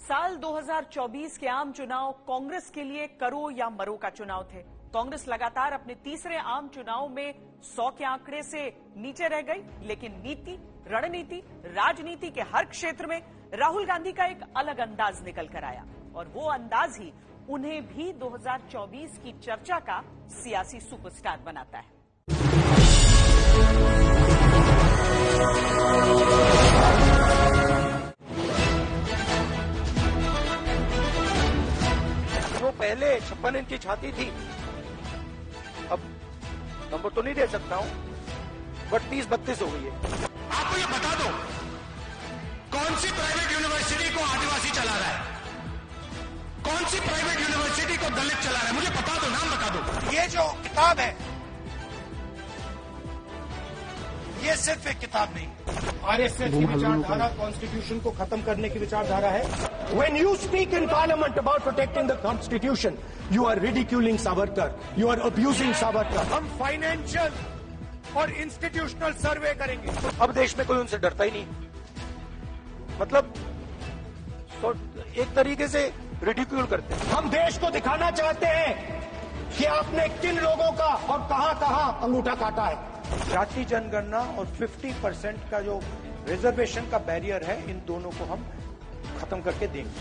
साल 2024 के आम चुनाव कांग्रेस के लिए करो या मरो का चुनाव थे। कांग्रेस लगातार अपने तीसरे आम चुनाव में 100 के आंकड़े से नीचे रह गई, लेकिन नीति, रणनीति, राजनीति के हर क्षेत्र में राहुल गांधी का एक अलग अंदाज निकल कर आया और वो अंदाज ही उन्हें भी 2024 की चर्चा का सियासी सुपरस्टार बनाता है। जो पहले 56 इंच की छाती थी, अब नंबर तो नहीं दे सकता हूं, बट 30-32 हो गई है। आपको ये बता दो, कौन सी प्राइवेट यूनिवर्सिटी को आदिवासी चला रहा है, कौन सी प्राइवेट यूनिवर्सिटी को दलित चला रहा है, मुझे बता दो, नाम बता दो। ये जो किताब है, ये सिर्फ एक किताब नहीं, आरएसएस की विचारधारा कॉन्स्टिट्यूशन को खत्म करने की विचारधारा है। When you speak in parliament about protecting the constitution, you are ridiculing Savarkar, you are abusing Savarkar. हम फाइनेंशियल और इंस्टीट्यूशनल सर्वे करेंगे। अब देश में कोई उनसे डरता ही नहीं, मतलब तो एक तरीके से रिडिक्यूल करते हैं। हम देश को दिखाना चाहते हैं कि आपने किन लोगों का और कहां अंगूठा काटा है। जाति जनगणना और 50% का जो रिजर्वेशन का बैरियर है, इन दोनों को हम खत्म करके देंगे।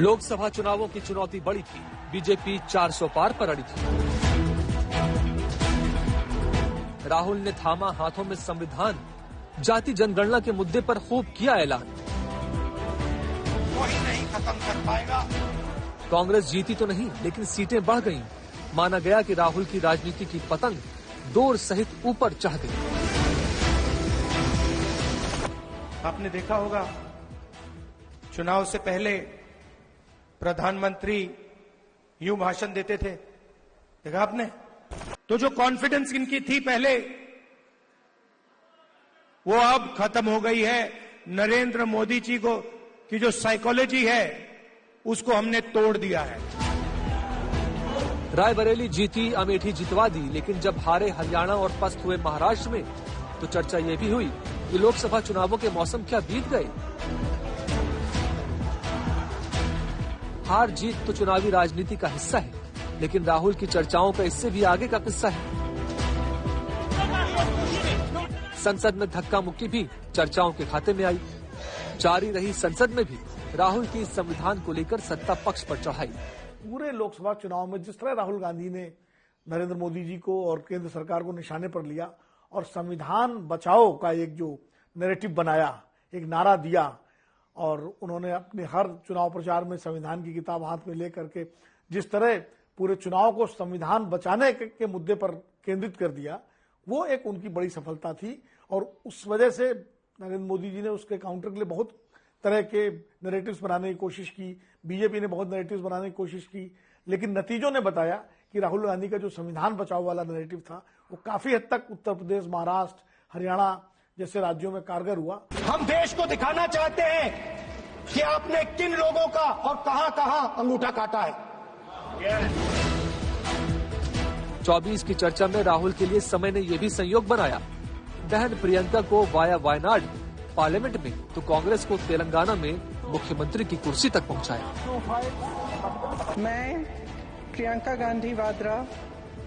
लोकसभा चुनावों की चुनौती बड़ी थी, बीजेपी 400 पार पर अड़ी थी। राहुल ने थामा हाथों में संविधान, जाति जनगणना के मुद्दे पर खूब किया ऐलान। कोई नहीं खत्म कर पाएगा। कांग्रेस जीती तो नहीं, लेकिन सीटें बढ़ गईं। माना गया कि राहुल की राजनीति की पतंग दौर सहित ऊपर चढ़ गई। आपने देखा होगा, चुनाव से पहले प्रधानमंत्री यूं भाषण देते थे, देखा आपने? तो जो कॉन्फिडेंस इनकी थी पहले, वो अब खत्म हो गई है। नरेंद्र मोदी जी को की जो साइकोलॉजी है, उसको हमने तोड़ दिया है। रायबरेली जीती, अमेठी जितवा दी, लेकिन जब हारे हरियाणा और पस्त हुए महाराष्ट्र में, तो चर्चा ये भी हुई कि लोकसभा चुनावों के मौसम क्या बीत गए। हार जीत तो चुनावी राजनीति का हिस्सा है, लेकिन राहुल की चर्चाओं का इससे भी आगे का किस्सा है। संसद में धक्का मुक्की भी चर्चाओं के खाते में आई। जारी रही संसद में भी राहुल की संविधान को लेकर सत्ता पक्ष पर चढ़ाई। पूरे लोकसभा चुनाव में जिस तरह राहुल गांधी ने नरेंद्र मोदी जी को और केंद्र सरकार को निशाने पर लिया और संविधान बचाओ का एक जो नैरेटिव बनाया, एक नारा दिया, और उन्होंने अपने हर चुनाव प्रचार में संविधान की किताब हाथ में लेकर के जिस तरह पूरे चुनाव को संविधान बचाने के मुद्दे पर केंद्रित कर दिया, वो एक उनकी बड़ी सफलता थी। और उस वजह से नरेंद्र मोदी जी ने उसके काउंटर के लिए बहुत तरह के नैरेटिव्स बनाने की कोशिश की, बीजेपी ने बहुत नैरेटिव्स बनाने की कोशिश की, लेकिन नतीजों ने बताया कि राहुल गांधी का जो संविधान बचाओ वाला नैरेटिव था, वो काफी हद तक उत्तर प्रदेश, महाराष्ट्र, हरियाणा जैसे राज्यों में कारगर हुआ। हम देश को दिखाना चाहते हैं कि आपने किन लोगों का और कहां अंगूठा काटा है। 24 की चर्चा में राहुल के लिए समय ने यह भी संयोग बनाया, बहन प्रियंका को वाया वायनाड पार्लियामेंट में, तो कांग्रेस को तेलंगाना में मुख्यमंत्री की कुर्सी तक पहुंचाया। मैं प्रियंका गांधी वाड्रा,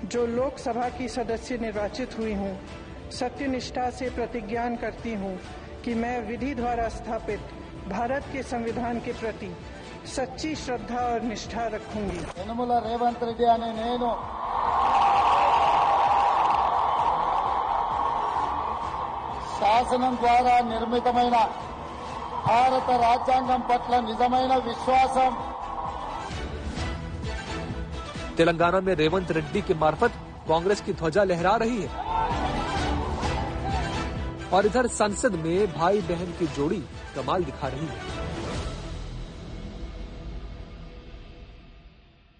जो लोकसभा की सदस्य निर्वाचित हुई हूँ, सत्यनिष्ठा से प्रतिज्ञान करती हूँ कि मैं विधि द्वारा स्थापित भारत के संविधान के प्रति सच्ची श्रद्धा और निष्ठा रखूंगी। यनमला रेवंत रेड्डी अने नेनु శాసనం ద్వారా నిర్మితమైన భారత రాజ్యాంగం పట్ల నిజమైన విశ్వాసం। तेलंगाना में रेवंत रेड्डी के मार्फत कांग्रेस की ध्वजा लहरा रही है और इधर संसद में भाई बहन की जोड़ी कमाल दिखा रही है।